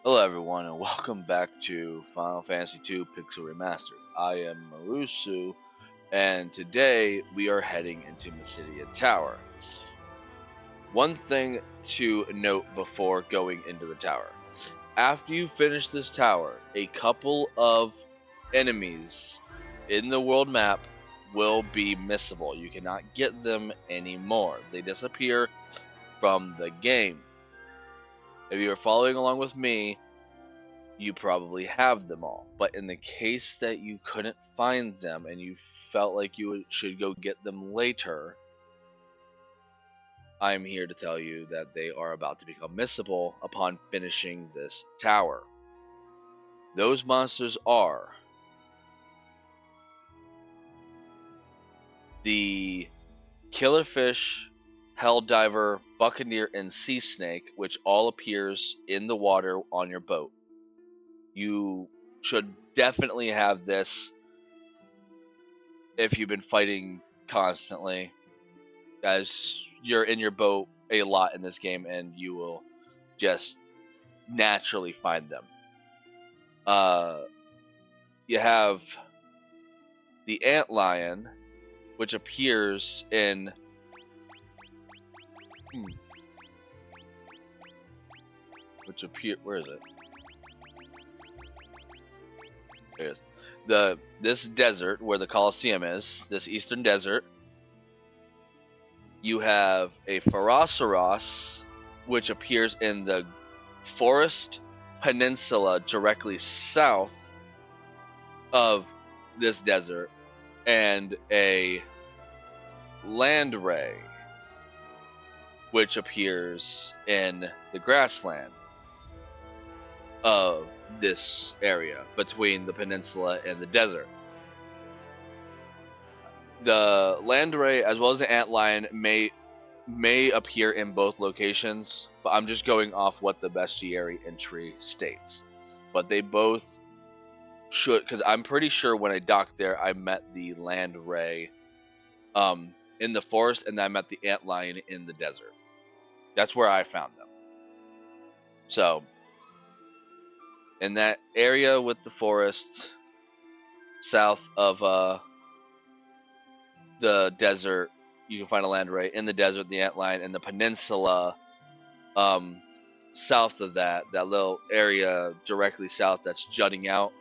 Hello everyone and welcome back to Final Fantasy II Pixel Remastered. I am Marusu and today we are heading into Mysidia Tower. One thing to note before going into the tower. After you finish this tower, a couple of enemies in the world map will be missable. You cannot get them anymore. They disappear from the game. If you are following along with me, you probably have them all. But in the case that you couldn't find them and you felt like you should go get them later, I'm here to tell you that they are about to become missable upon finishing this tower. Those monsters are the Killerfish, Helldiver, Buccaneer, and Sea Snake, which all appears in the water on your boat. You should definitely have this if you've been fighting constantly, as you're in your boat a lot in this game and you will just naturally find them. Uh, you have the antlion, which appears in. Where is it? There it is. This desert where the Colosseum is, this eastern desert. You have a Feroceros, which appears in the forest peninsula directly south of this desert, and a land ray, which appears in the grassland of this area between the peninsula and the desert. The land ray as well as the antlion may appear in both locations, but I'm just going off what the bestiary entry states. But they both should, because I'm pretty sure when I docked there, I met the land ray in the forest, and I met the antlion in the desert. That's where I found them. So, in that area with the forest, south of the desert, you can find a land ray. In the desert, the antlion. In the peninsula, south of that little area directly south that's jutting out,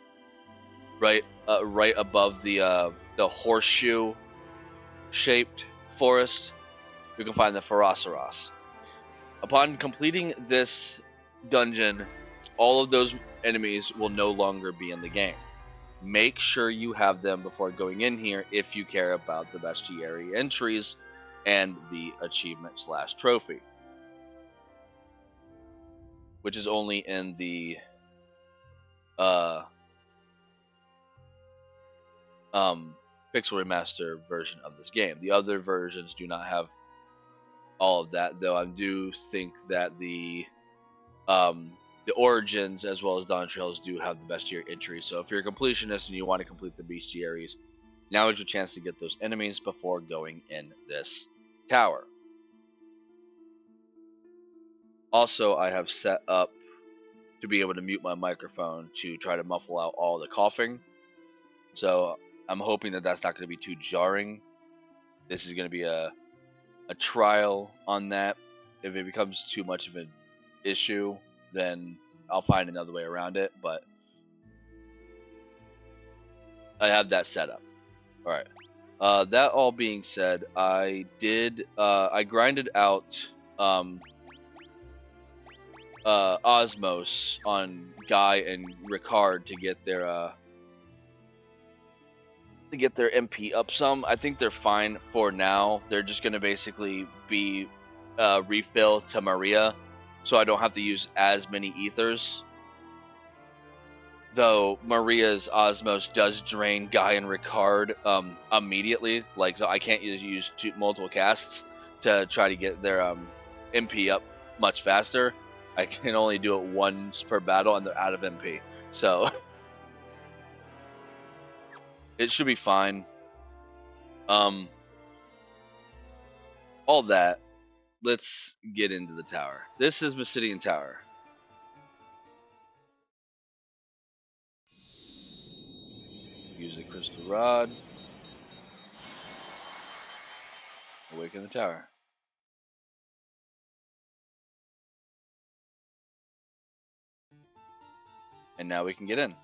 right above the horseshoe-shaped forest, you can find the Feroceros. Upon completing this dungeon, all of those enemies will no longer be in the game. Make sure you have them before going in here if you care about the bestiary entries and the achievement / trophy, which is only in the Pixel Remaster version of this game. The other versions do not have all of that, though I do think that the Origins as well as Dawn Trails do have the bestiary entries. So if you're a completionist and you want to complete the bestiaries, now is your chance to get those enemies before going in this tower. Also, I have set up to be able to mute my microphone to try to muffle out all the coughing. So I'm hoping that that's not going to be too jarring. This is going to be a trial on that. If it becomes too much of an issue, then I'll find another way around it. But I have that set up. All right. That all being said, I grinded out Osmos on Guy and Ricard to get their MP up some. I think they're fine for now. They're just gonna basically be refill to Maria, so I don't have to use as many ethers. Though Maria's Osmos does drain Guy and Ricard immediately, like, so I can't use multiple casts to try to get their MP up much faster. I can only do it once per battle, and they're out of MP, so it should be fine. All that. Let's get into the tower. This is Mysidian Tower. Use the crystal rod. Awaken the tower. And now we can get in.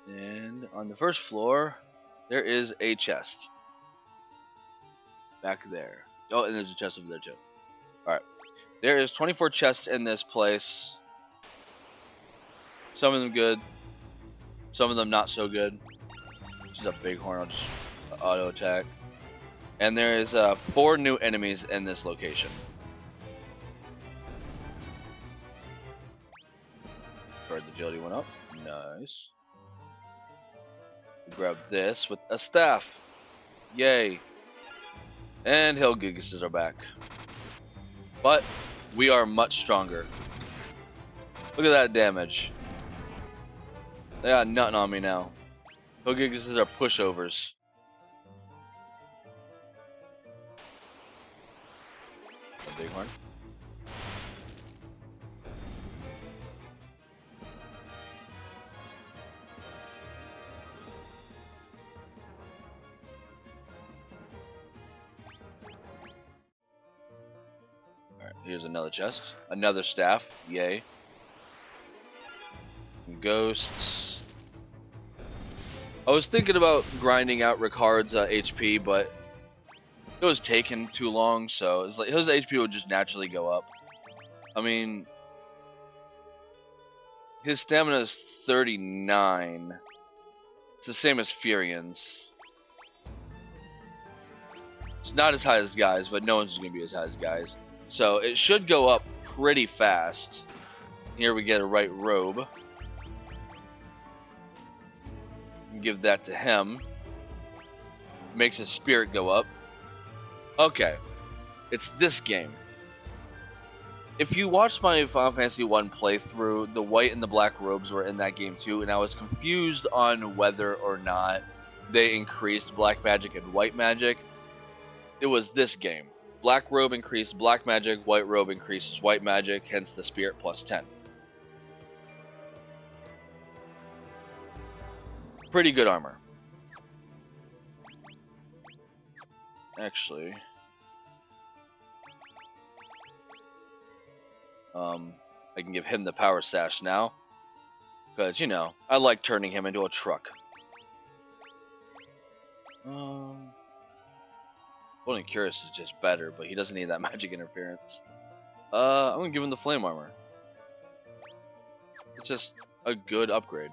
And on the first floor, there is a chest. Back there. Oh, and there's a chest over there too. Alright. There is 24 chests in this place. Some of them good. Some of them not so good. This is a bighorn. I'll just auto attack. And there is 4 new enemies in this location. Card agility went up. Nice. We'll grab this with a staff. Yay. And Hillgigas are back. But we are much stronger. Look at that damage. They got nothing on me now. Hillgigas are pushovers. A bighorn. Alright, here's another chest. Another staff. Yay. Ghosts. I was thinking about grinding out Ricard's HP, but it was taking too long, so it's like his HP would just naturally go up. I mean, his stamina is 39. It's the same as Furion's. It's not as high as Guy's, but no one's going to be as high as Guy's. So it should go up pretty fast. Here we get a right robe. Give that to him. Makes his spirit go up. Okay. It's this game. If you watched my Final Fantasy 1 playthrough, the white and the black robes were in that game too, and I was confused on whether or not they increased black magic and white magic. It was this game. Black robe increased black magic, white robe increases white magic, hence the spirit plus 10. Pretty good armor. Actually, I can give him the power sash now. Because, you know, I like turning him into a truck. Golden Curious is just better, but he doesn't need that magic interference. I'm gonna give him the flame armor. It's just a good upgrade.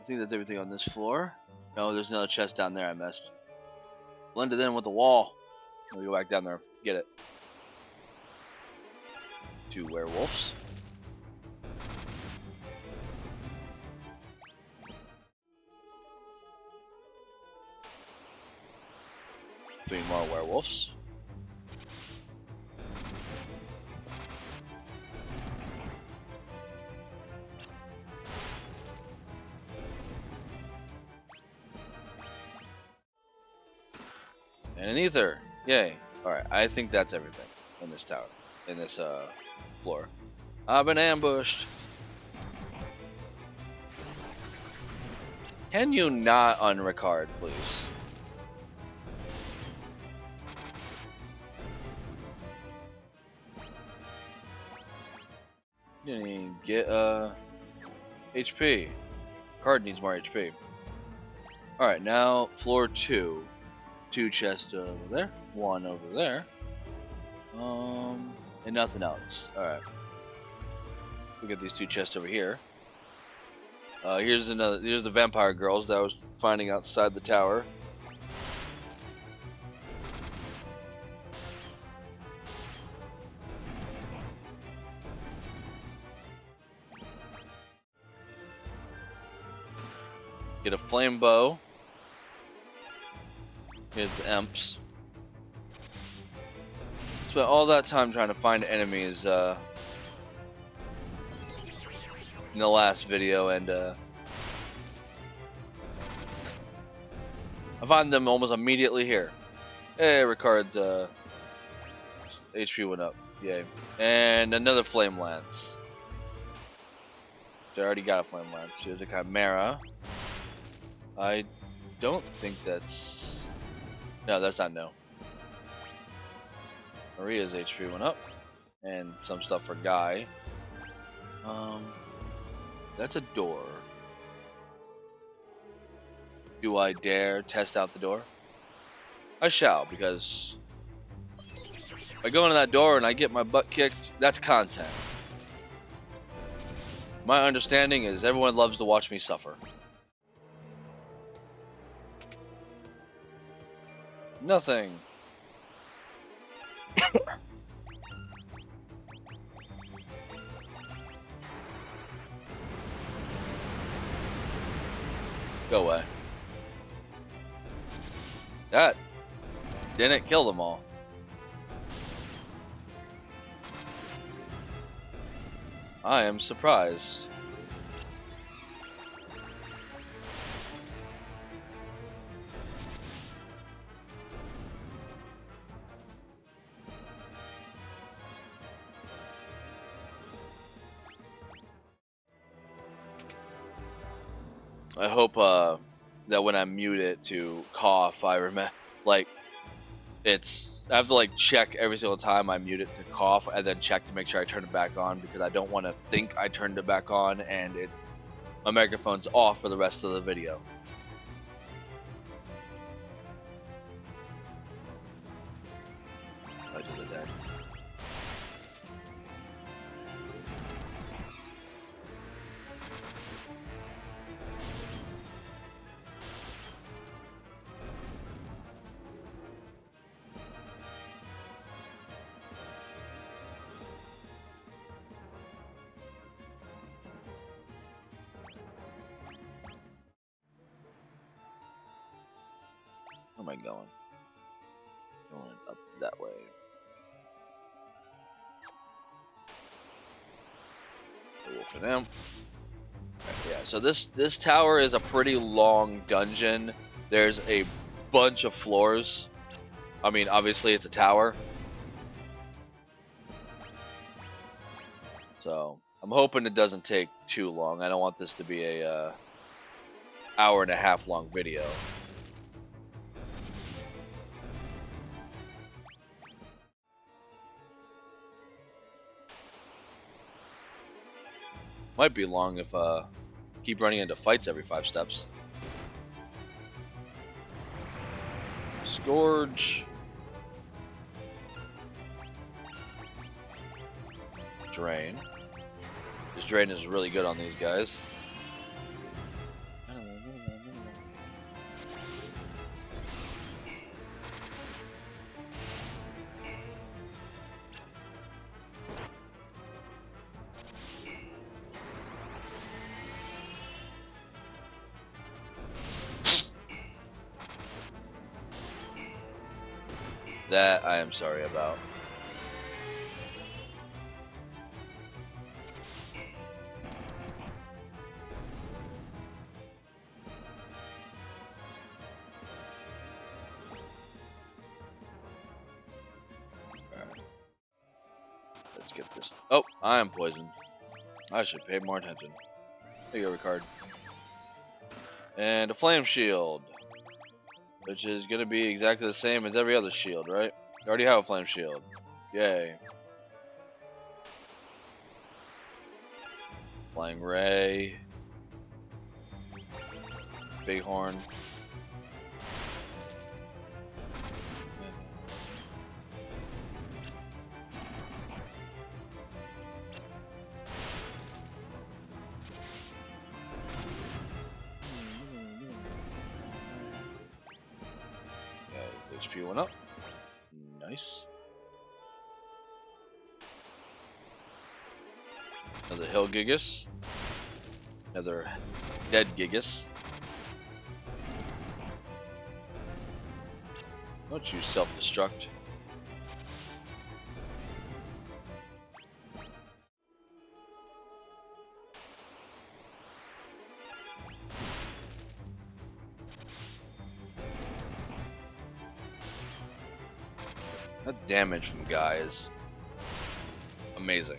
I think that's everything on this floor. No, there's another chest down there I missed. Blended in with the wall. Let me go back down there and get it. 2 werewolves. 3 more werewolves. And an ether. Yay. Alright, I think that's everything in this tower. In this floor. I've been ambushed. Can you not unrecard, please? You didn't even get HP. Card needs more HP. Alright, now floor 2. 2 chests over there. 1 over there. And nothing else. Alright. We got these 2 chests over here. Here's the vampire girls that I was finding outside the tower. Get a flame bow. Here's the imps. Spent all that time trying to find enemies in the last video, and I find them almost immediately here. Hey, Ricard's HP went up. Yay. And another flame lance. I already got a flame lance. Here's a chimera. I don't think that's... No, that's not no. Maria's HP went up. And some stuff for Guy. That's a door. Do I dare test out the door? I shall, because if I go into that door and I get my butt kicked, that's content. My understanding is everyone loves to watch me suffer. Nothing. Go away. That didn't kill them all. I am surprised. I hope that when I mute it to cough, I remember, like, I have to like check every single time I mute it to cough and then check to make sure I turn it back on, because I don't want to think I turned it back on and my microphone's off for the rest of the video. I did it there. Where am I going? Going up that way. The wolf and imp. Yeah, so this tower is a pretty long dungeon. There's a bunch of floors. I mean, obviously it's a tower. So I'm hoping it doesn't take too long. I don't want this to be a hour and a half long video. Might be long if keep running into fights every 5 steps. Scourge. Drain. This drain is really good on these guys. That I am sorry about. Alright. Let's get this. Oh, I am poisoned. I should pay more attention. There you go, Ricard. And a flame shield, which is going to be exactly the same as every other shield, right? You already have a flame shield. Yay. Flying ray. Bighorn. Yeah, his HP went up. Nice. Another hill Gigas. Another dead Gigas. Don't you self-destruct. That damage from Guy is amazing.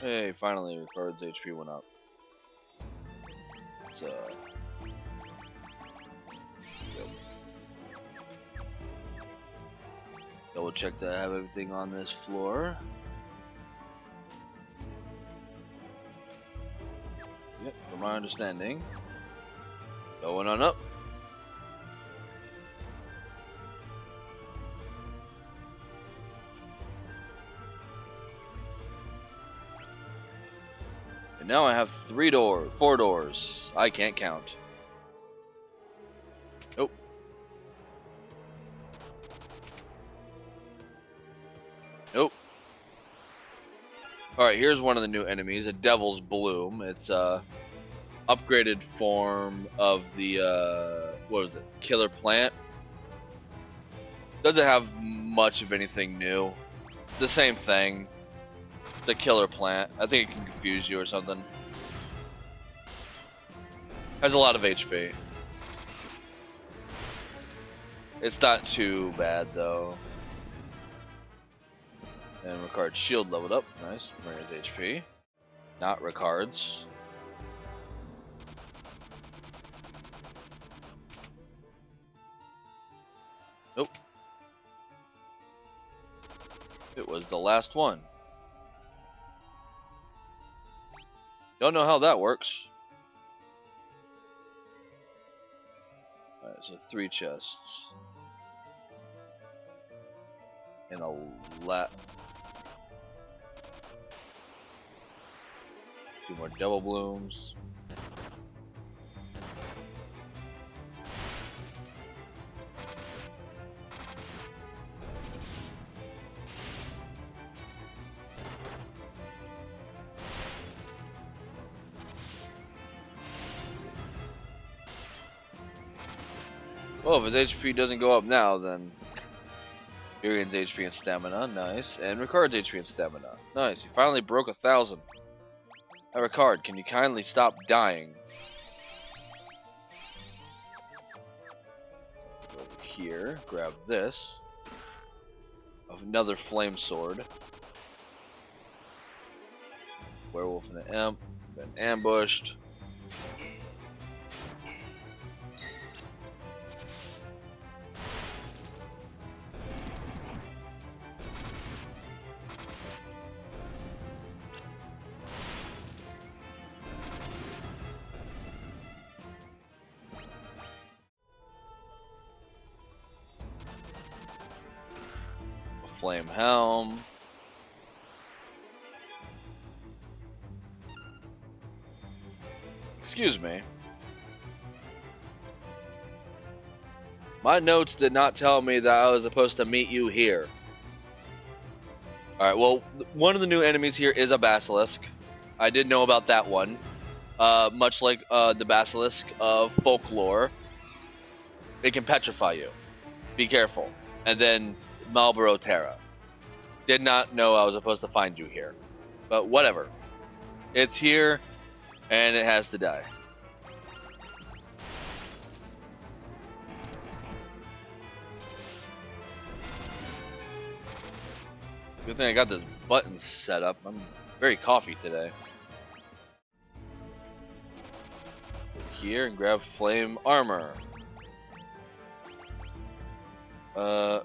Hey, finally, Ricard's HP went up. Let's go. Double check that I have everything on this floor. Yep, from my understanding. Going on up. And now I have 4 doors. I can't count. Nope. Nope. Alright, here's one of the new enemies, a Devil's Bloom. It's a upgraded form of the, what is it? Killer Plant. Doesn't have much of anything new. It's the same thing. The Killer Plant. I think it can confuse you or something. Has a lot of HP. It's not too bad, though. And Ricard's shield leveled up. Nice. Maria's HP. Not Ricard's. Nope. It was the last one. Don't know how that works. Alright, so 3 chests. And a lot. 2 more Devil Blooms. Well, if his HP doesn't go up now, then Miriam's HP and stamina, nice. And Ricard's HP and stamina, nice. He finally broke 1,000. Hey, Ricard, can you kindly stop dying? Go over here, grab this. Another flame sword. Werewolf and the imp. Been ambushed. A flame helm. Excuse me. My notes did not tell me that I was supposed to meet you here. Alright, well, one of the new enemies here is a basilisk. I did know about that one. Much like the basilisk of folklore, it can petrify you. Be careful. And then Marlboro Terra. Did not know I was supposed to find you here. But whatever. It's here, and it has to die. Good thing I got this button set up. I'm very coffee today. Here and grab flame armor. I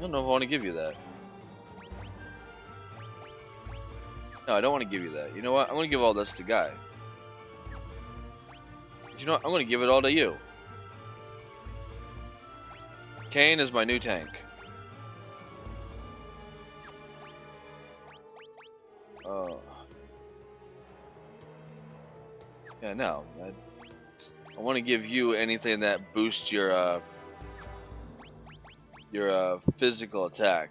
don't know if I want to give you that. No, I don't want to give you that. You know what? I'm going to give all this to Guy. You know what? I'm going to give it all to you. Kane is my new tank. Yeah, no. I want to give you anything that boosts your physical attack.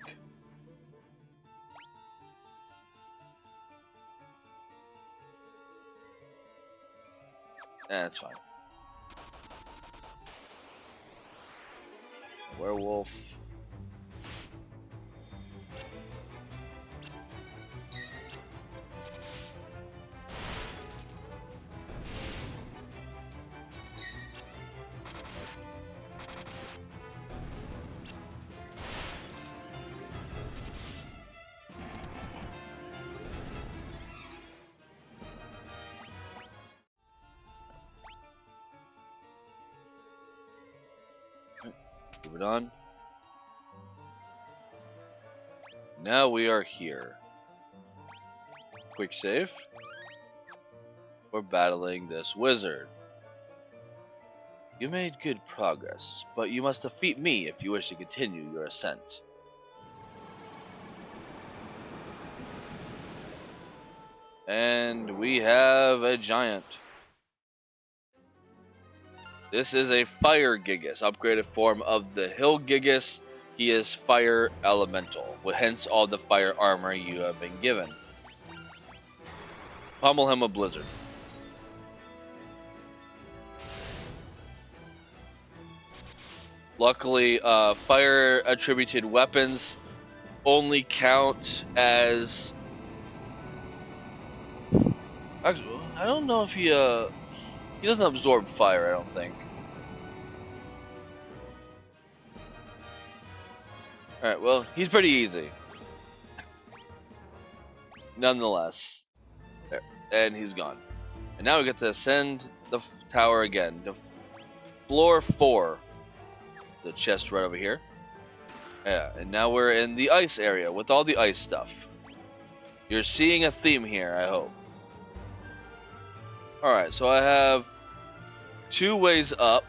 That's fine. Werewolf. Move it on. Now we are here. Quick save. We're battling this wizard. You made good progress, but you must defeat me if you wish to continue your ascent. And we have a giant. This is a fire gigas, upgraded form of the hill gigas. He is fire elemental, with hence all the fire armor you have been given. Pummel him a blizzard. Luckily, fire attributed weapons only count as. Actually, I don't know if he doesn't absorb fire. I don't think. All right. Well, he's pretty easy. Nonetheless, there. And he's gone. And now we get to ascend the tower again. Floor 4. The chest right over here. Yeah, and now we're in the ice area with all the ice stuff. You're seeing a theme here, I hope. Alright, so I have 2 ways up.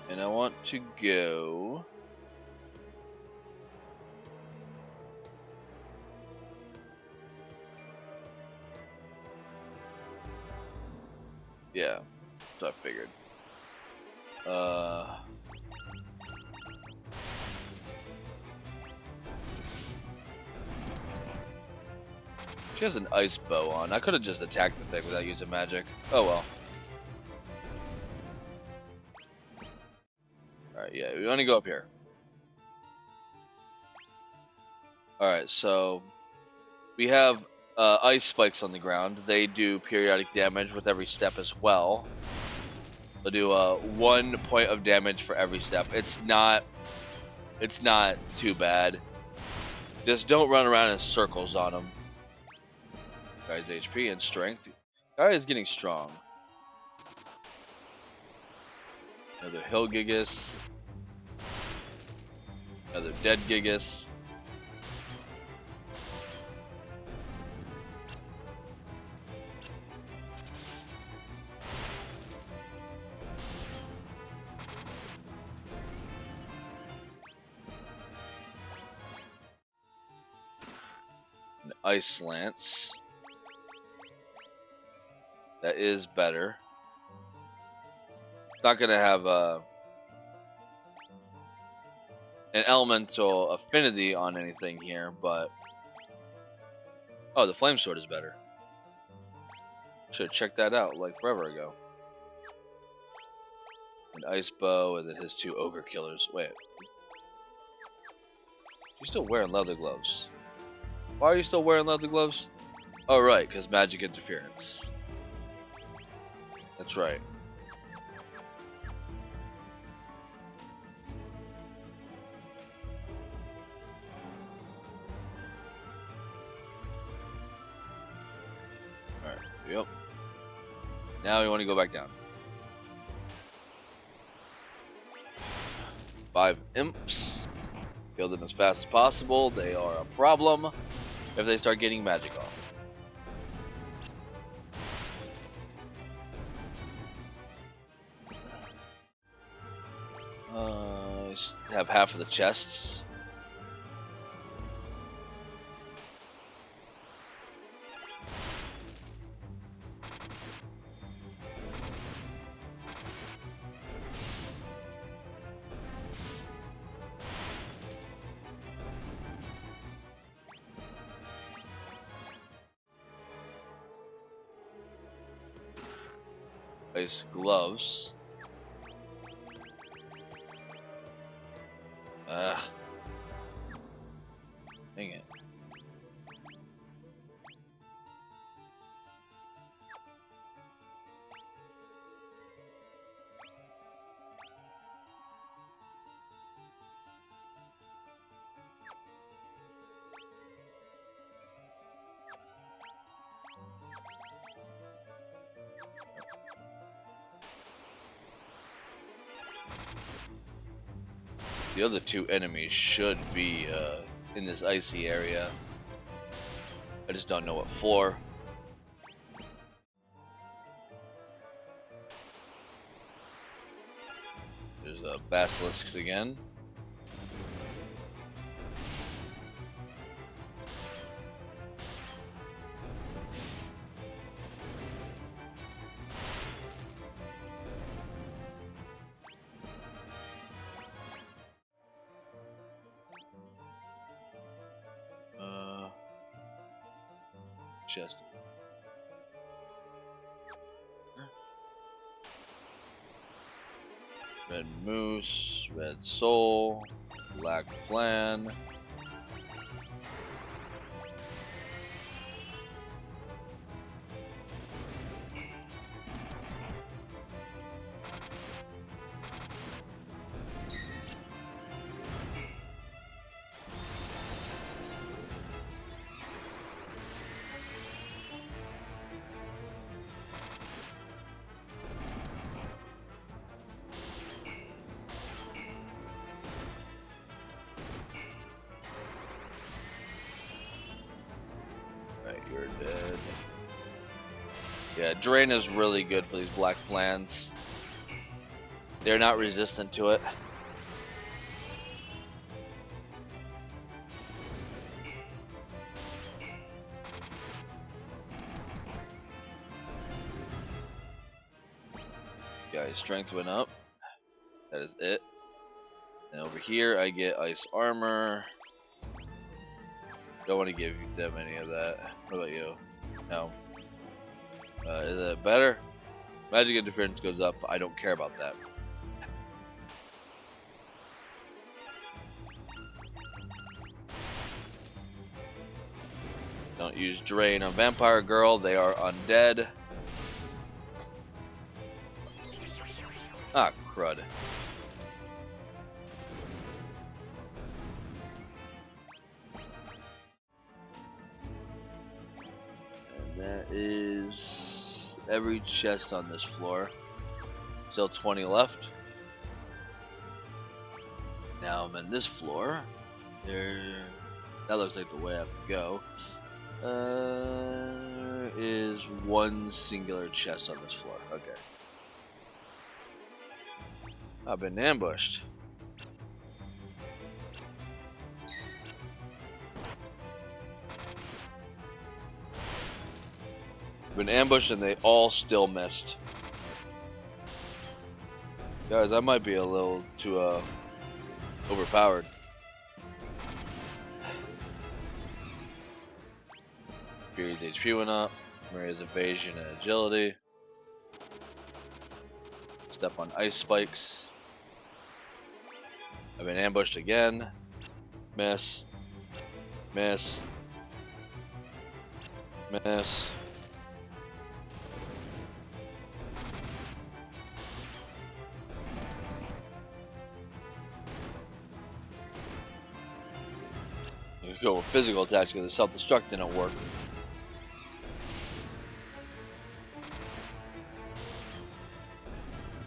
And I want to go. Yeah, so I figured. She has an ice bow on. I could have just attacked the thing without using magic. Oh well. Alright, yeah, we want to go up here. Alright, so we have ice spikes on the ground. They do periodic damage with every step as well. They'll do 1 point of damage for every step. It's not too bad. Just don't run around in circles on them. Guy's HP and strength. Guy is getting strong. Another hill gigas. Another dead gigas. An ice lance. That is better. It's not gonna have an elemental affinity on anything here, but oh, the flame sword is better. Should have checked that out like forever ago. An ice bow, and then his 2 ogre killers. Wait, you're still wearing leather gloves. Why are you still wearing leather gloves? Oh right, because magic interference. That's right. Alright, yep. Now we want to go back down. 5 imps. Kill them as fast as possible. They are a problem if they start getting magic off. Have half of the chests. Ice gloves. Ugh. Dang it. The other two enemies should be in this icy area. I just don't know what floor. There's basilisks again. Chest. Red moose, red soul, black flan. Right, you're dead. Yeah, drain is really good for these black flans. They're not resistant to it. Guys, strength went up. That is it. And over here, I get ice armor. Don't want to give them any of that. What about you? No. Is it better? Magic interference goes up. I don't care about that. Don't use drain on Vampire Girl. They are undead. Ah, crud. And that is every chest on this floor. Still 20 left. Now I'm in this floor. That looks like the way I have to go. There is one singular chest on this floor. Okay. I've been ambushed. Been ambushed and they all still missed. Guys, I might be a little too overpowered. Fury's HP went up. Maria's evasion and agility. Step on ice spikes. I've been ambushed again. Miss. Miss. Miss. You go with physical attacks because the self-destruct didn't work.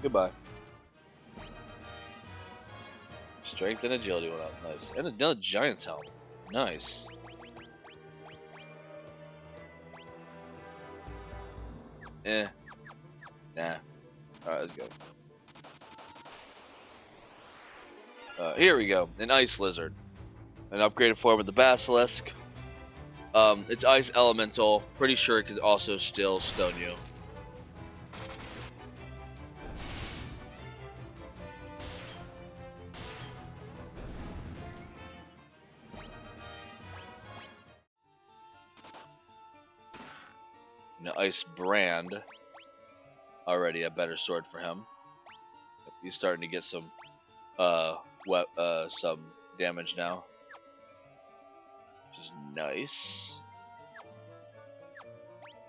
Goodbye. Strength and agility went up. Nice. And another giant's helm. Nice. Eh. Nah. Alright, let's go. Here we go. An ice lizard. An upgraded form of the basilisk. It's ice elemental. Pretty sure it could also still stone you. An ice brand. Already a better sword for him. He's starting to get some some damage now. Which is nice.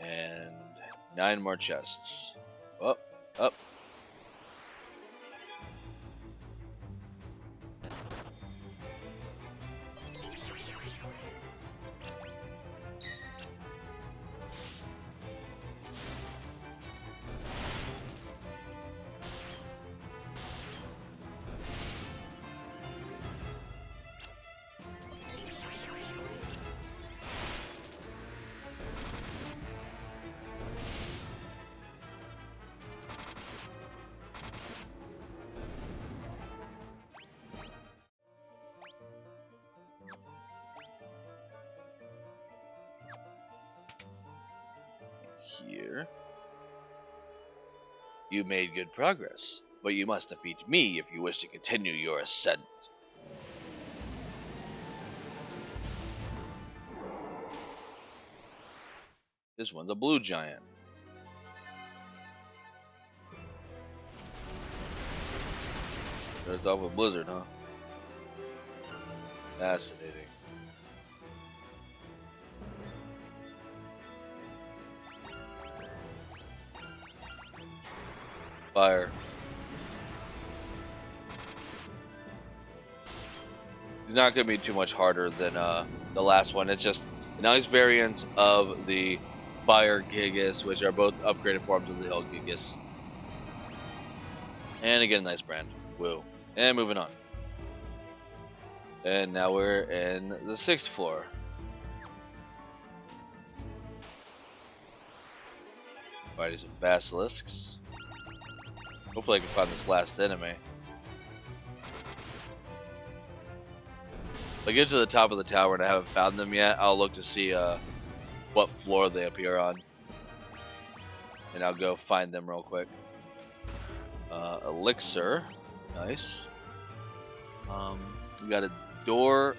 And 9 more chests. Up, up. here. You made good progress, but you must defeat me if you wish to continue your ascent. This one's a blue giant. Starts off with Blizzard, huh? Fascinating. Fire. It's not going to be too much harder than the last one. It's just a nice variant of the Fire Gigas, which are both upgraded forms of the Hill Gigas. And again, nice brand. Woo. And moving on. And now we're in the 6th floor. Fighting some basilisks. Hopefully I can find this last enemy. If I get to the top of the tower and I haven't found them yet, I'll look to see what floor they appear on. And I'll go find them real quick. Elixir. Nice. We got a door,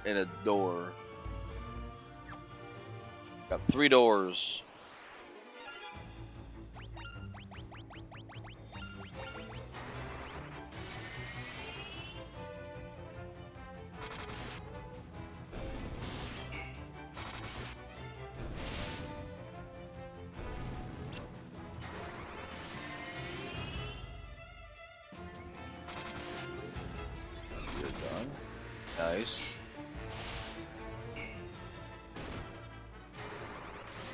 and a door. Got 3 doors. You're done. Nice.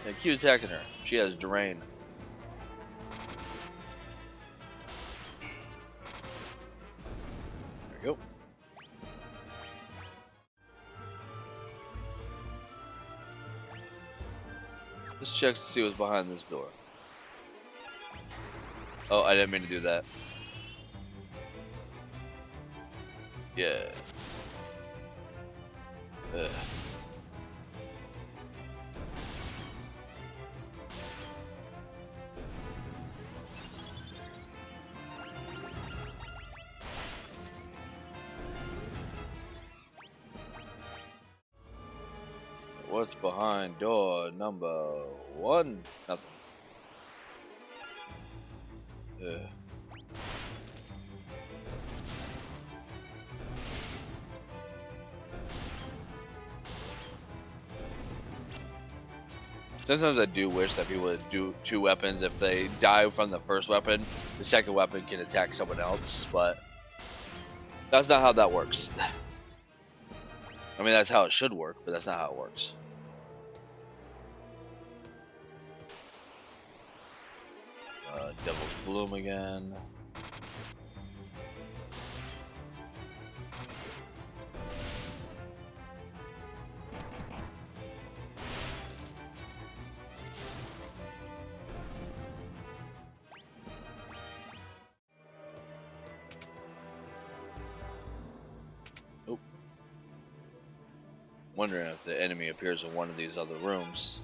Yeah, keep attacking her. She has drain. There you go. Let's check to see what's behind this door. Oh, I didn't mean to do that. Yeah. Ugh. What's behind door number 1? Nothing. Ugh. Sometimes I do wish that people would do 2 weapons. If they die from the first weapon, the second weapon can attack someone else, but that's not how that works. I mean, that's how it should work, but that's not how it works. Devil's Bloom again. Oop. Wondering if the enemy appears in one of these other rooms.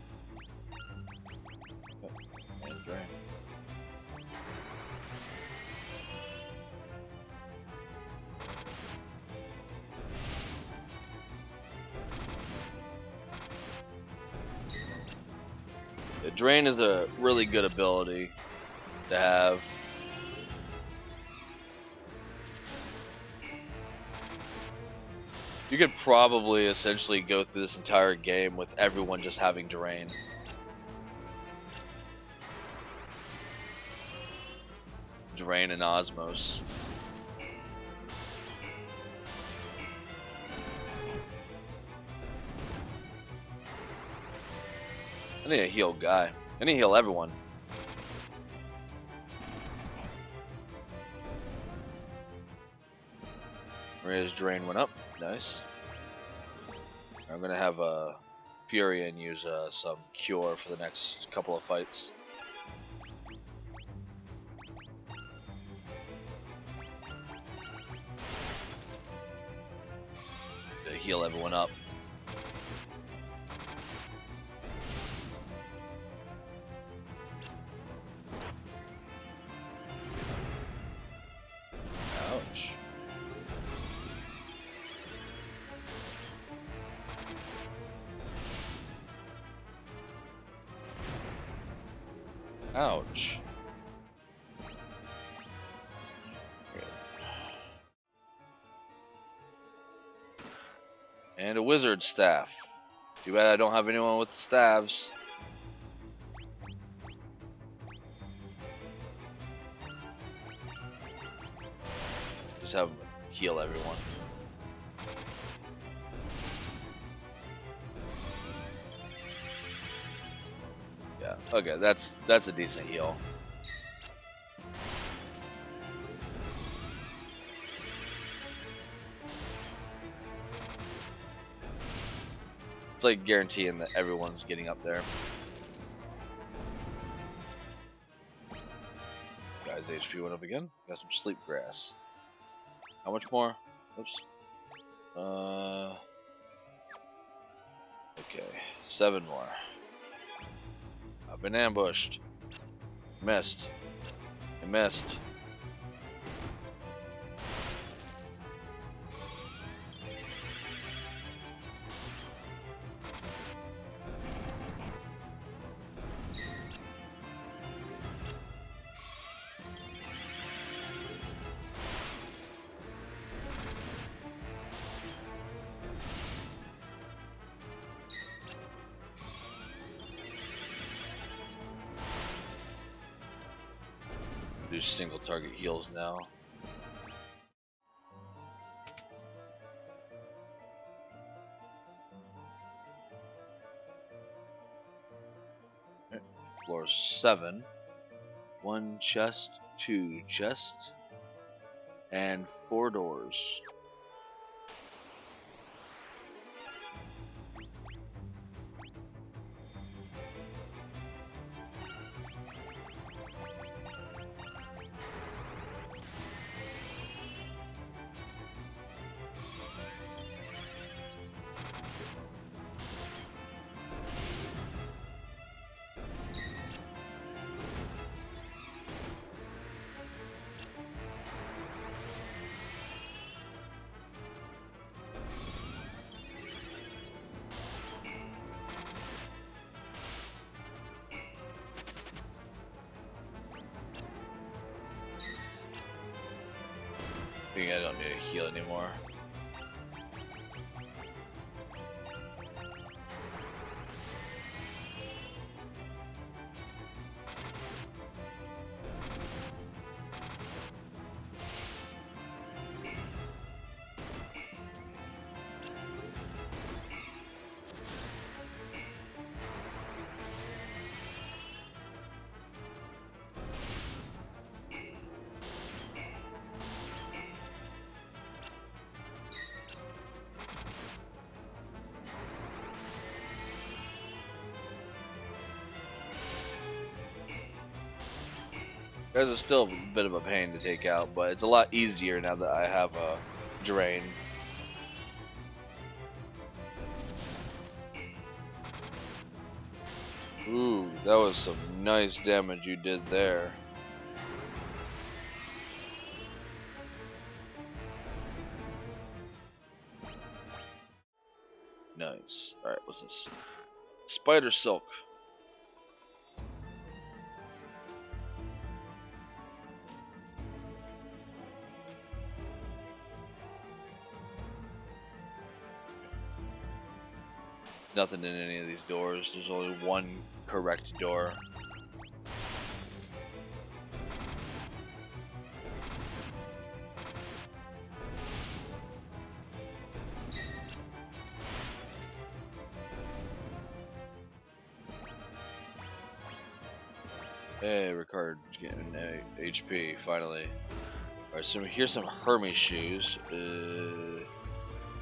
Oh, and drain. The drain is a really good ability to have. You could probably essentially go through this entire game with everyone just having drain. Drain and Osmos. I need a heal guy. I need to heal everyone. Maria's drain went up. Nice. I'm gonna have Furion use some cure for the next couple of fights. To heal everyone up. Ouch. Right. And a wizard staff. Too bad I don't have anyone with staves. Just have them heal everyone. Yeah. Okay, that's a decent heal. It's like guaranteeing that everyone's getting up there. Guys, HP went up again. Got some sleep grass. How much more? Oops. Okay, 7 more. I've been ambushed. Missed. I missed. Do single target heals now. Alright, floor 7. 1 chest, 2 chest, and 4 doors. I think I don't need to heal anymore. Guys are still a bit of a pain to take out, but it's a lot easier now that I have a drain. Ooh, that was some nice damage you did there. Nice. Alright, what's this? Spider silk. Nothing in any of these doors. There's only one correct door. Hey, Ricard getting a HP finally. Alright, so here's some Hermes shoes.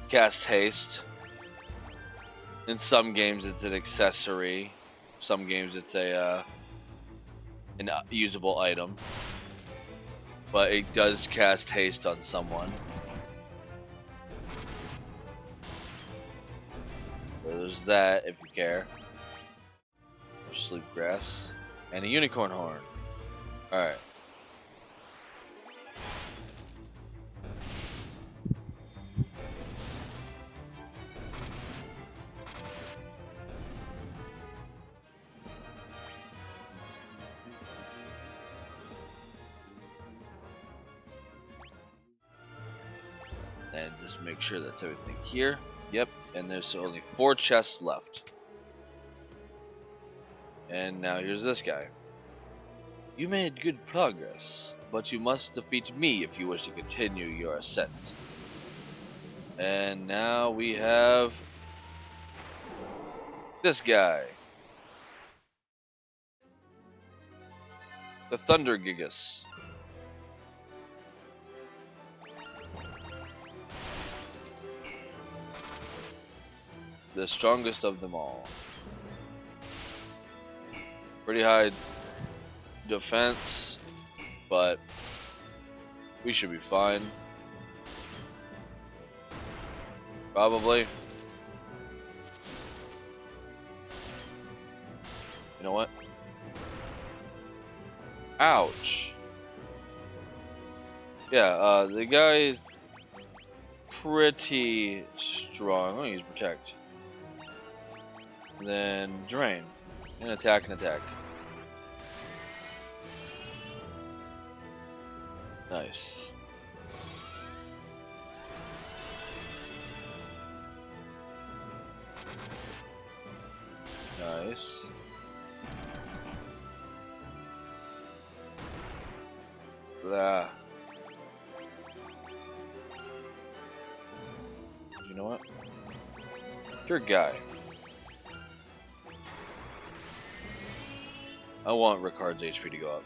Cast haste. In some games, it's an accessory. Some games, it's a an usable item. But it does cast haste on someone. So there's that, if you care. Sleep grass and a unicorn horn. All right. And just make sure that's everything here. Yep, and there's only 4 chests left. And now here's this guy. You made good progress, but you must defeat me if you wish to continue your ascent. And now we have this guy, the Thunder Gigas. The strongest of them all. Pretty high defense, but we should be fine. Probably. You know what? Ouch. Yeah, the guy's pretty strong. I'm gonna use Protect. And then Drain. And attack and attack. Nice. Nice. Blah. You know what? Your guy. I want Ricard's HP to go up.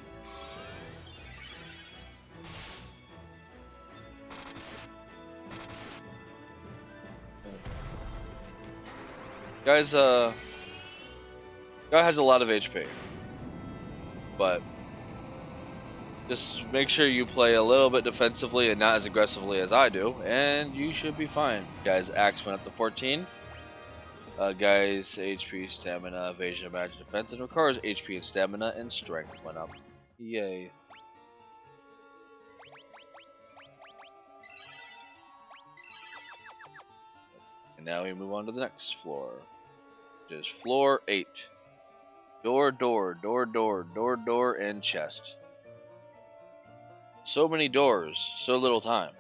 Guys, guy has a lot of HP, but just make sure you play a little bit defensively and not as aggressively as I do, and you should be fine. Guys, Axe went up to 14. Guys, HP, Stamina, Evasion, Magic, Defense, and Ricard's HP and Stamina and Strength went up. Yay. And now we move on to the next floor, which is floor 8. Door, door, door, door, door, door, and chest. So many doors, so little time.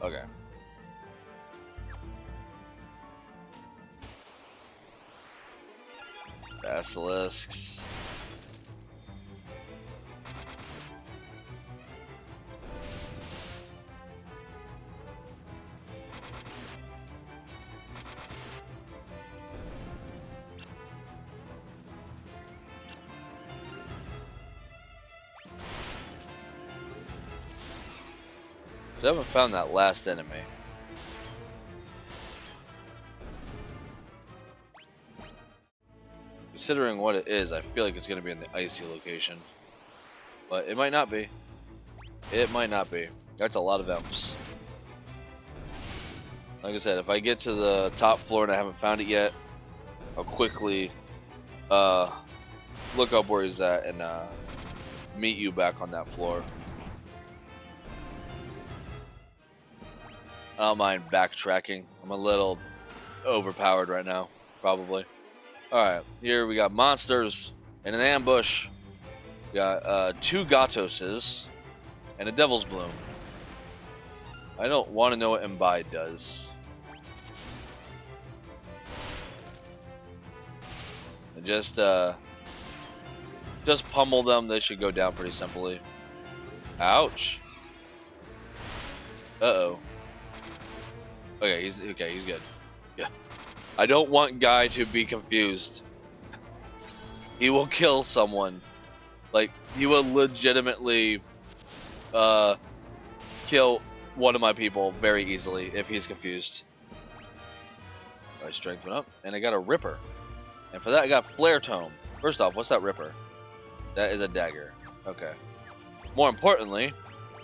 Okay. Basilisks. So I haven't found that last enemy. Considering what it is, I feel like it's going to be in the icy location. But it might not be. It might not be. That's a lot of M's. Like I said, if I get to the top floor and I haven't found it yet, I'll quickly look up where he's at and meet you back on that floor. I don't mind backtracking. I'm a little overpowered right now, probably. Alright, here we got monsters and an ambush. We got 2 Gatoses and a Devil's Bloom. I don't want to know what Imbibe does. And just pummel them. They should go down pretty simply. Ouch. Uh-oh. Okay, he's good. Yeah. I don't want Guy to be confused. He will kill someone. Like, he will legitimately kill one of my people very easily if he's confused. My strength went up, and I got a Ripper. And for that, I got Flare Tome. First off, what's that Ripper? That is a dagger. Okay. More importantly,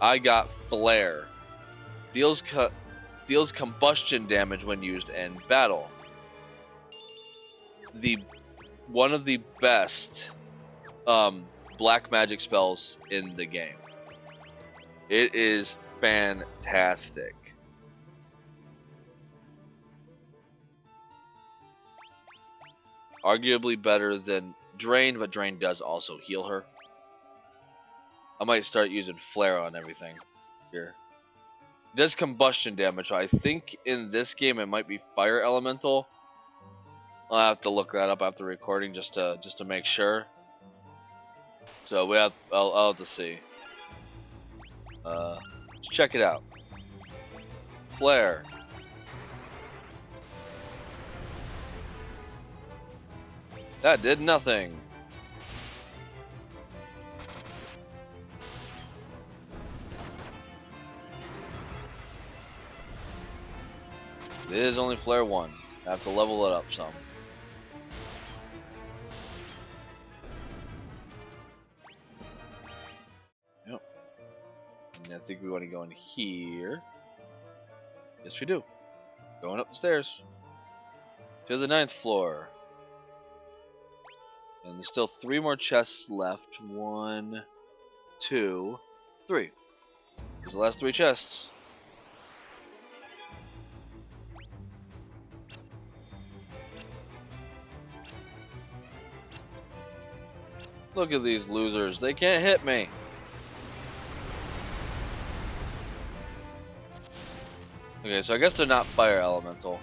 I got Flare. Deals combustion damage when used in battle. The one of the best black magic spells in the game. It is fantastic. Arguably better than Drain, but Drain does also heal her. I might start using Flare on everything here. It does combustion damage. So I think in this game it might be Fire Elemental. I'll have to look that up after recording just to make sure. So I'll have to see. Let's check it out. Flare. That did nothing. It is only Flare 1. I have to level it up some. Yep. And I think we want to go in here. Yes, we do. Going up the stairs. To the 9th floor. And there's still 3 more chests left. 1, 2, 3. There's the last 3 chests. Look at these losers. They can't hit me. Okay, so I guess they're not fire elemental.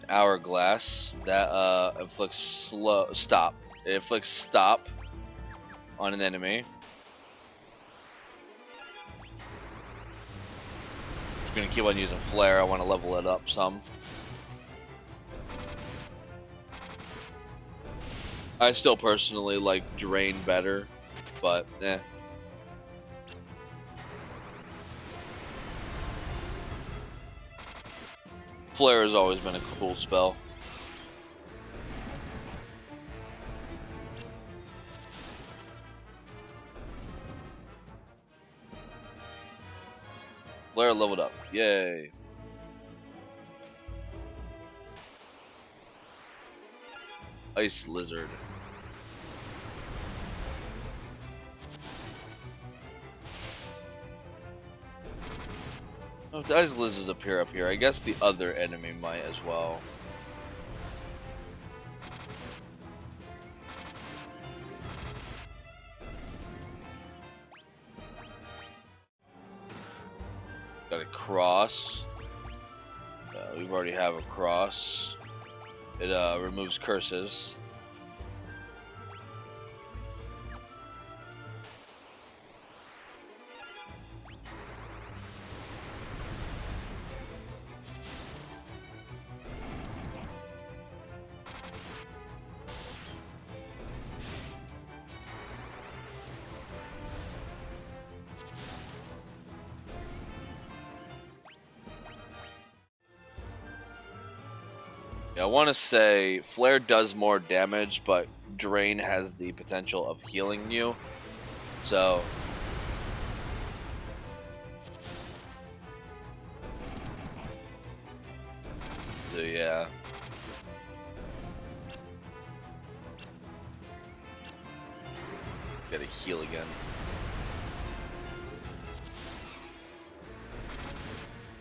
Hourglass that inflicts stop. It inflicts stop on an enemy. Just gonna keep on using flare. I want to level it up some. I still personally like drain better, but eh. Flare has always been a cool spell. Flare leveled up. Yay. Ice Lizard. Oh, if the Ice Lizards appear up here, I guess the other enemy might as well. Got a cross. We already have a cross. It removes curses. Yeah, I want to say Flare does more damage, but Drain has the potential of healing you. So yeah. Gotta heal again.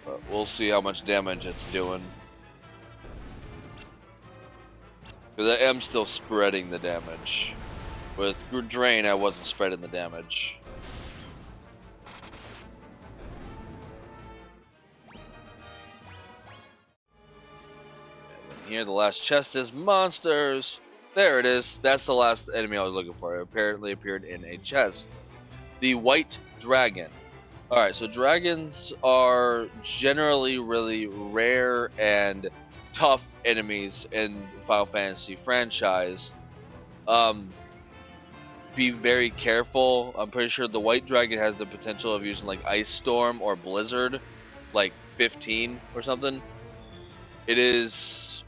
But we'll see how much damage it's doing. Because I am still spreading the damage. With Drain, I wasn't spreading the damage. And here, the last chest is monsters. There it is. That's the last enemy I was looking for. It apparently appeared in a chest. The White Dragon. Alright, so dragons are generally really rare and tough enemies in the Final Fantasy franchise. Um, be very careful. I'm pretty sure the white dragon has the potential of using like Ice Storm or Blizzard, like 15 or something. It is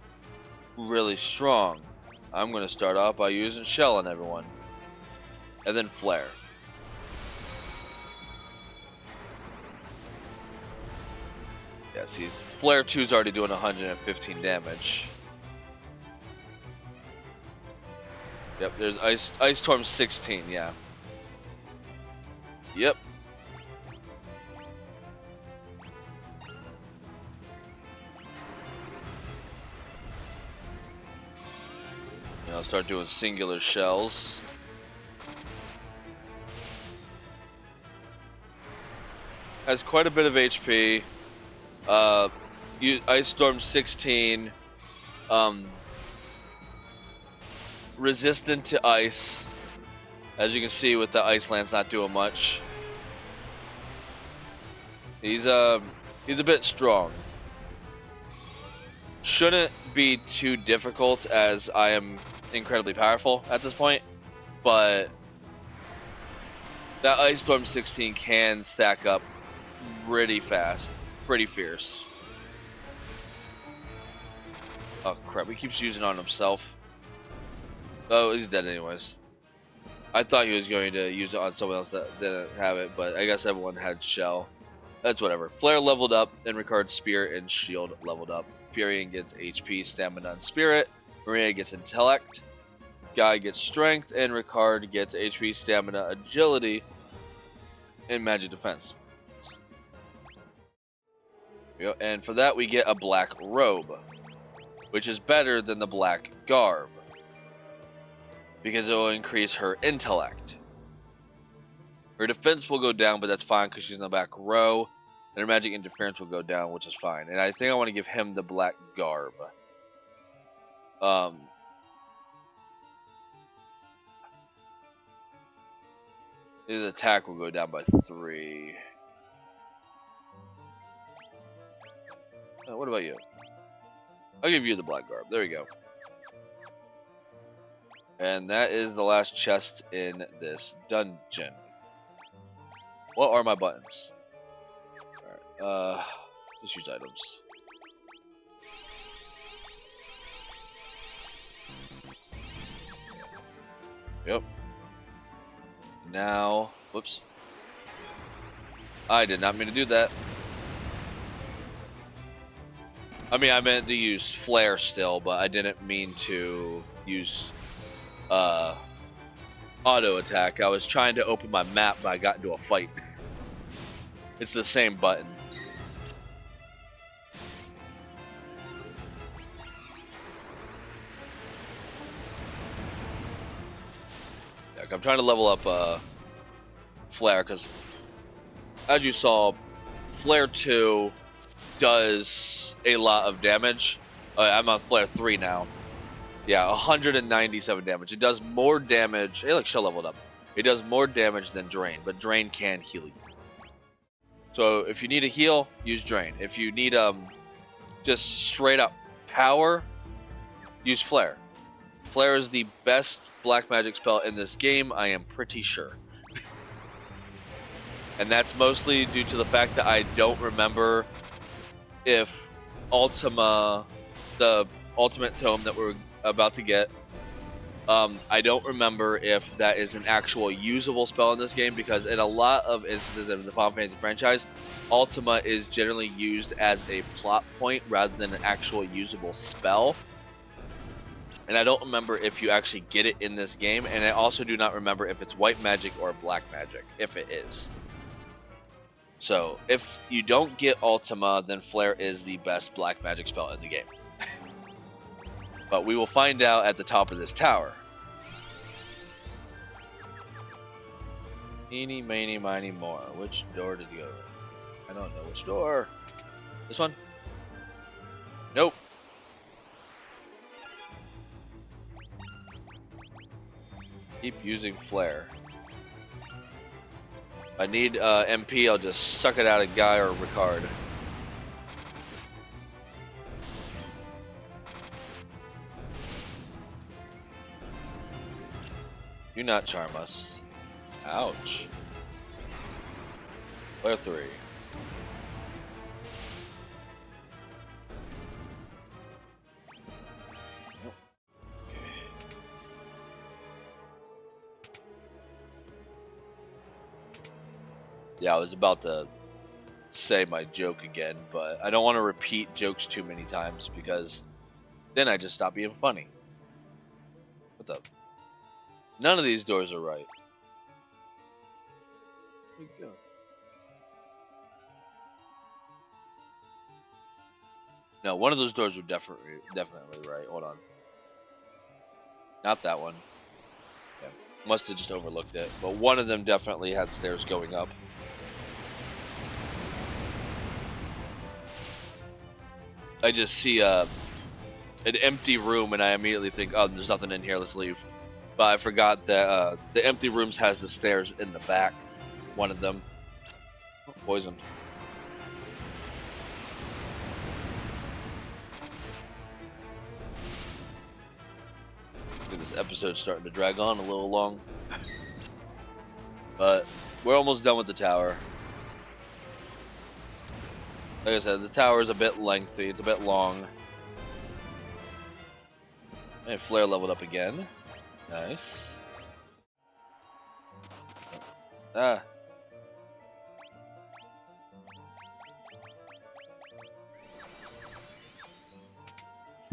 really strong. I'm going to start off by using Shell on everyone, and then Flare. Yeah, see, Flare 2 is already doing 115 damage. Yep, there's Ice Storm 16, yeah. Yep. And I'll start doing singular shells. Has quite a bit of HP. Ice Storm 16. Resistant to ice. As you can see with the Ice Lance not doing much. He's a bit strong. Shouldn't be too difficult as I am incredibly powerful at this point, but that Ice Storm 16 can stack up pretty fast, pretty fierce. Oh crap, he keeps using it on himself. Oh, he's dead anyways. I thought he was going to use it on someone else that didn't have it, but I guess everyone had Shell. That's whatever. Flare leveled up, and Ricard's Spear and Shield leveled up. Furion gets HP, Stamina, and Spirit. Maria gets Intellect. Guy gets Strength, and Ricard gets HP, Stamina, Agility, and Magic Defense. And for that, we get a Black Robe, which is better than the Black Garb, because it will increase her Intellect. Her defense will go down, but that's fine because she's in the back row. And her magic interference will go down, which is fine. And I think I want to give him the Black Garb. His attack will go down by 3. What about you? I'll give you the Black Garb. There you go. And that is the last chest in this dungeon. What are my buttons? Alright, just use items. Yep. Now, whoops. I did not mean to do that. I mean, I meant to use Flare still, but I didn't mean to use auto attack. I was trying to open my map, but I got into a fight. It's the same button. Yeah, I'm trying to level up Flare, because as you saw, Flare 2 does a lot of damage. I'm on Flare 3 now. Yeah, 197 damage. It does more damage. Hey, look, Shell leveled up. It does more damage than Drain, but Drain can heal you. So if you need a heal, use Drain. If you need just straight up power, use Flare. Flare is the best black magic spell in this game, I am pretty sure. And that's mostly due to the fact that I don't remember if Ultima, the ultimate tome that we're about to get, I don't remember if that is an actual usable spell in this game, because in a lot of instances in the Final Fantasy franchise, Ultima is generally used as a plot point rather than an actual usable spell. And I don't remember if you actually get it in this game, and I also do not remember if it's white magic or black magic, if it is. So, if you don't get Ultima, then Flare is the best black magic spell in the game. But we will find out at the top of this tower. Eeny, meeny, miny, more. Which door did you go? I don't know which door. This one? Nope. Keep using Flare. If I need MP, I'll just suck it out of Guy or Ricard. Do not charm us. Ouch. Player 3. Okay. Yeah, I was about to say my joke again, but I don't want to repeat jokes too many times because then I just stop being funny. What the? None of these doors are right. Where'd it go? No, one of those doors were definitely right. Hold on. Not that one. Yeah. Must have just overlooked it. But one of them definitely had stairs going up. I just see an empty room and I immediately think, oh, there's nothing in here, let's leave. But I forgot that the empty rooms has the stairs in the back. One of them. Oh, poisoned. I think this episode's starting to drag on a little long. But we're almost done with the tower. Like I said, the tower is a bit lengthy. It's a bit long. And flare leveled up again. Nice. Ah.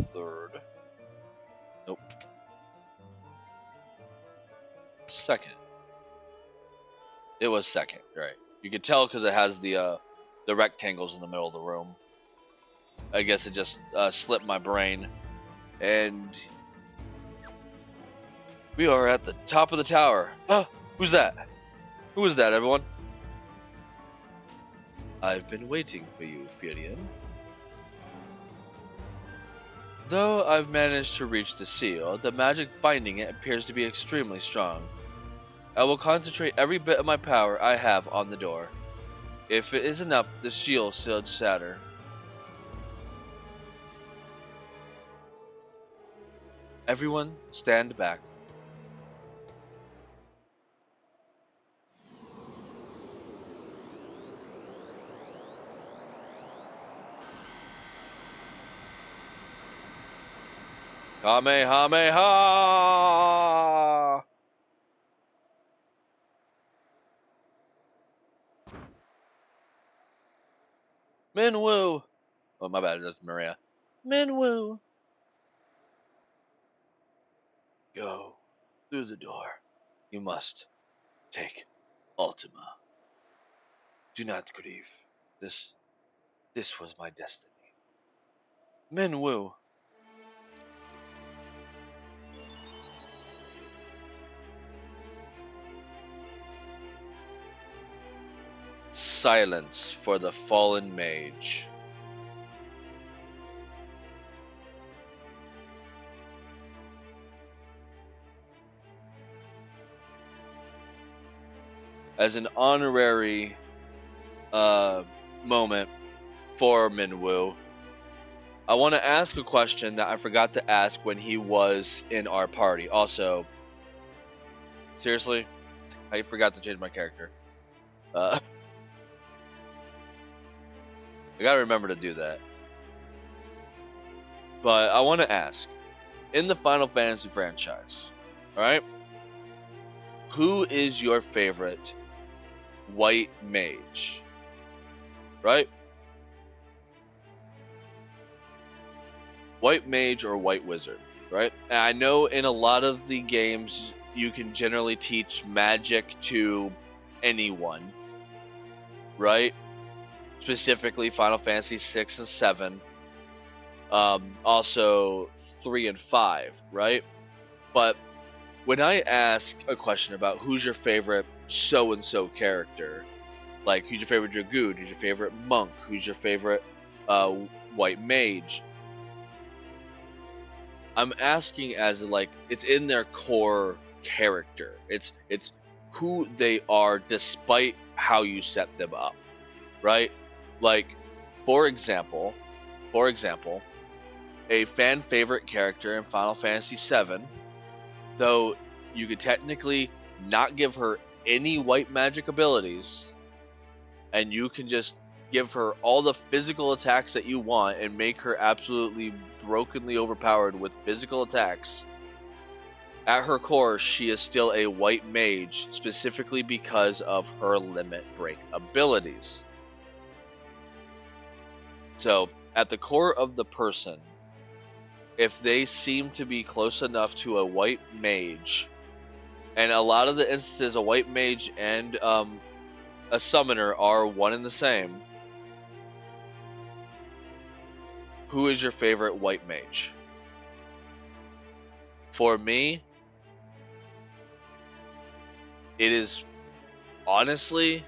Third. Nope. Second. It was second, right? You could tell because it has the rectangles in the middle of the room. I guess it just slipped my brain. And we are at the top of the tower. Oh, who's that? Who is that, everyone? I've been waiting for you, Furion. Though I've managed to reach the seal, the magic binding it appears to be extremely strong. I will concentrate every bit of my power I have on the door. If it is enough, the shield should shatter. Everyone, stand back. Kamehameha! Minwoo! Oh, my bad, that's Maria. Minwoo! Go through the door. You must take Ultima. Do not grieve. This was my destiny. Minwoo! Silence for the fallen mage. As an honorary moment for Minwoo, I want to ask a question that I forgot to ask when he was in our party. Also, seriously, I forgot to change my character. I gotta remember to do that. But I want to ask, in the Final Fantasy franchise, alright, who is your favorite white mage? Right? White mage or white wizard, right? And I know in a lot of the games you can generally teach magic to anyone, right? Specifically Final Fantasy 6 and 7. Also 3 and 5, right? But when I ask a question about who's your favorite so and so character, like who's your favorite dragoon, who's your favorite monk, who's your favorite white mage, I'm asking as like it's in their core character. It's who they are despite how you set them up, right? Like, for example, a fan favorite character in Final Fantasy VII, though you could technically not give her any white magic abilities, and you can just give her all the physical attacks that you want and make her absolutely brokenly overpowered with physical attacks. At her core, she is still a white mage, specifically because of her limit break abilities. So, at the core of the person, if they seem to be close enough to a white mage, and a lot of the instances, a white mage and a summoner are one and the same. Who is your favorite white mage? For me, it is honestly,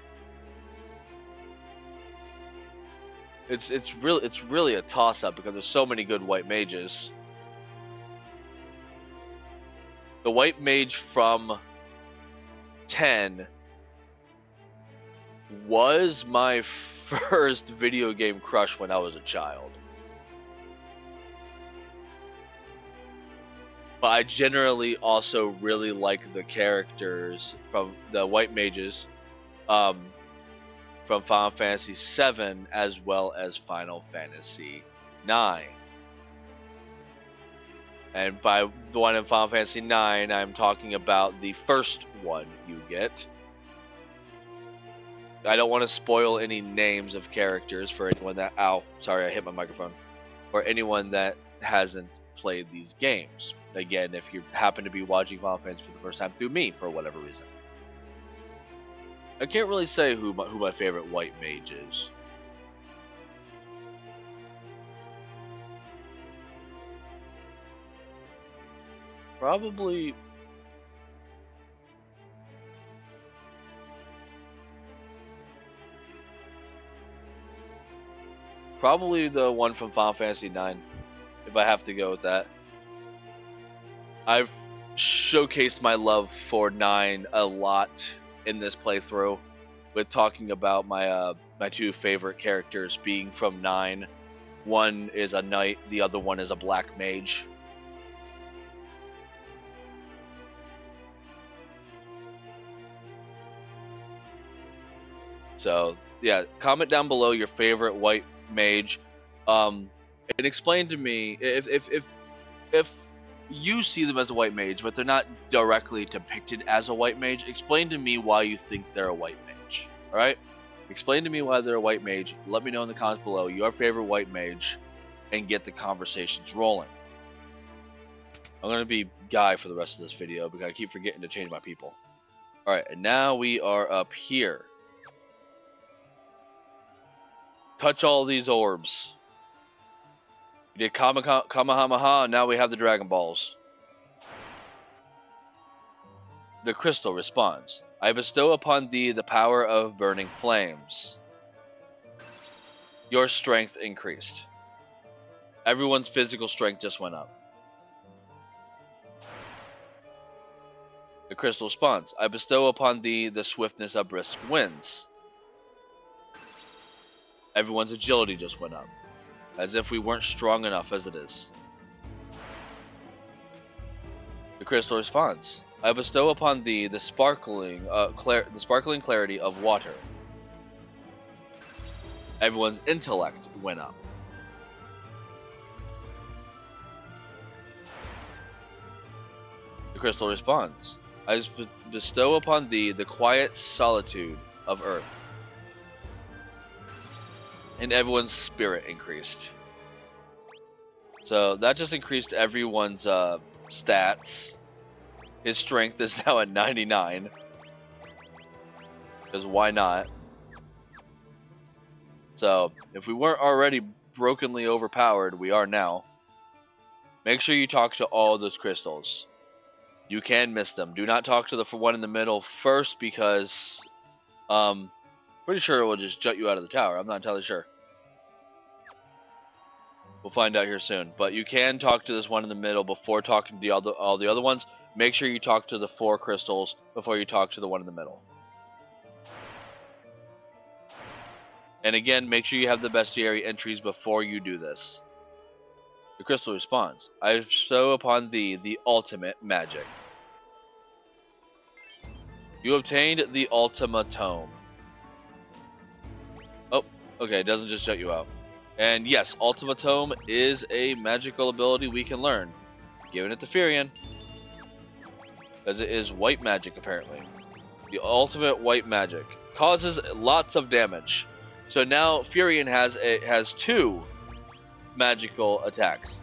it's really a toss up because there's so many good white mages. The white mage from 10 was my first video game crush when I was a child. But I generally also really like the characters from the white mages from Final Fantasy VII as well as Final Fantasy IX. And by the one in Final Fantasy IX, I'm talking about the first one you get. I don't want to spoil any names of characters for anyone that... Ow, sorry, I hit my microphone. Or anyone that hasn't played these games. Again, if you happen to be watching Final Fantasy for the first time through me, for whatever reason. I can't really say who my favorite white mage is. Probably... Probably the one from Final Fantasy IX, if I have to go with that. I've showcased my love for 9 a lot in this playthrough, with talking about my two favorite characters being from 9. One is a knight, the other one is a black mage. So yeah, comment down below your favorite white mage, and explain to me if you see them as a white mage, but they're not directly depicted as a white mage. Explain to me why you think they're a white mage. All right, explain to me why they're a white mage. Let me know in the comments below your favorite white mage, and get the conversations rolling. I'm gonna be Guy for the rest of this video because I keep forgetting to change my people. All right, and now we are up here. Touch all these orbs. We did Kamehameha, and now we have the Dragon Balls. The crystal responds. I bestow upon thee the power of burning flames. Your strength increased. Everyone's physical strength just went up. The crystal responds. I bestow upon thee the swiftness of brisk winds. Everyone's agility just went up. As if we weren't strong enough as it is. The crystal responds. I bestow upon thee the sparkling clarity of water. Everyone's intellect went up. The crystal responds. I bestow upon thee the quiet solitude of earth. And everyone's spirit increased. So that just increased everyone's stats. His strength is now at 99. Because why not? So, if we weren't already brokenly overpowered, we are now. Make sure you talk to all those crystals. You can miss them. Do not talk to the one in the middle first because... pretty sure it will just jut you out of the tower. I'm not entirely sure. We'll find out here soon. But you can talk to this one in the middle before talking to all the other ones. Make sure you talk to the 4 crystals before you talk to the one in the middle. And again, make sure you have the bestiary entries before you do this. The crystal responds, I bestow upon thee the ultimate magic. You obtained the Ultima Tome. Oh, okay, it doesn't just shut you out. And yes, Ultima Tome is a magical ability we can learn. Giving it to Furion. Because it is white magic, apparently. The ultimate white magic. Causes lots of damage. So now Furion has 2 magical attacks.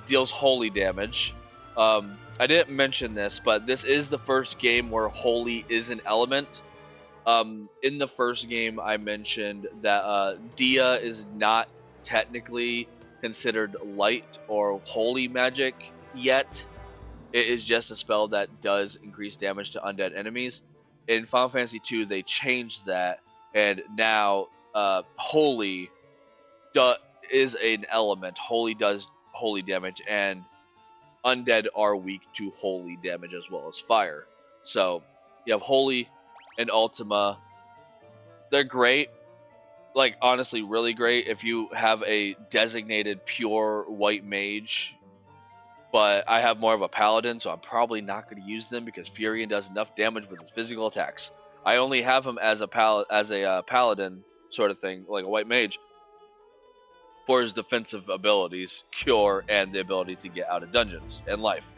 Deals holy damage. I didn't mention this, but this is the first game where holy is an element. In the first game, I mentioned that Dia is not technically considered light or holy magic yet. It is just a spell that does increase damage to undead enemies. In Final Fantasy II, they changed that, and now holy is an element. Holy does holy damage, and undead are weak to holy damage as well as fire. So you have holy and Ultima. They're great. Like, honestly, really great if you have a designated pure white mage. But I have more of a paladin, so I'm probably not going to use them because Furion does enough damage with his physical attacks. I only have him as a paladin sort of thing, like a white mage, for his defensive abilities, cure, and the ability to get out of dungeons and life.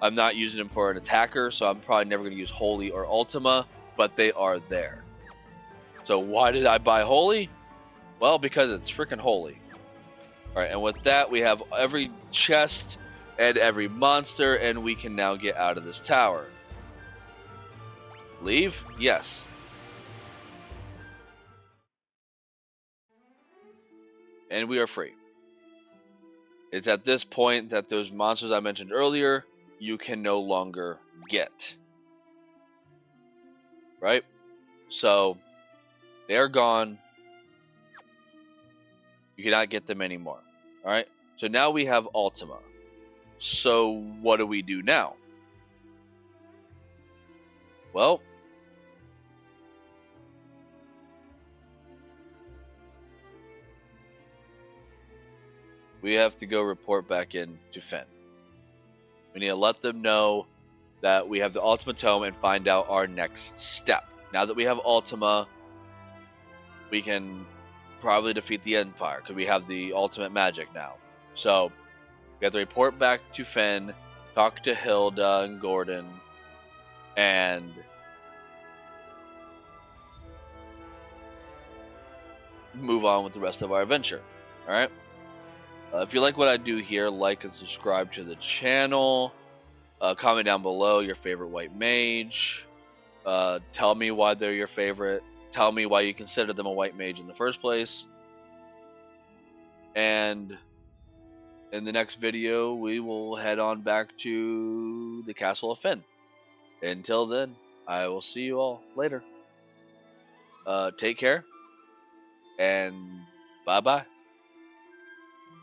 I'm not using him for an attacker, so I'm probably never going to use Holy or Ultima, but they are there. So why did I buy Holy? Well, because it's freaking holy. All right, and with that, we have every chest and every monster, and we can now get out of this tower. Leave? Yes. And we are free. It's at this point that those monsters I mentioned earlier, you can no longer get. Right? So, they are gone. You cannot get them anymore. All right? So now we have Ultima. So what do we do now? Well, we have to go report back in to Finn. We need to let them know that we have the Ultima Tome and find out our next step. Now that we have Ultima, we can probably defeat the Empire because we have the ultimate magic now. So we have to report back to Finn, talk to Hilda and Gordon, and move on with the rest of our adventure. All right. If you like what I do here, like and subscribe to the channel. Comment down below your favorite white mage. Tell me why they're your favorite. Tell me why you consider them a white mage in the first place. And in the next video, we will head on back to the Castle of Finn. Until then, I will see you all later. Take care, and bye-bye.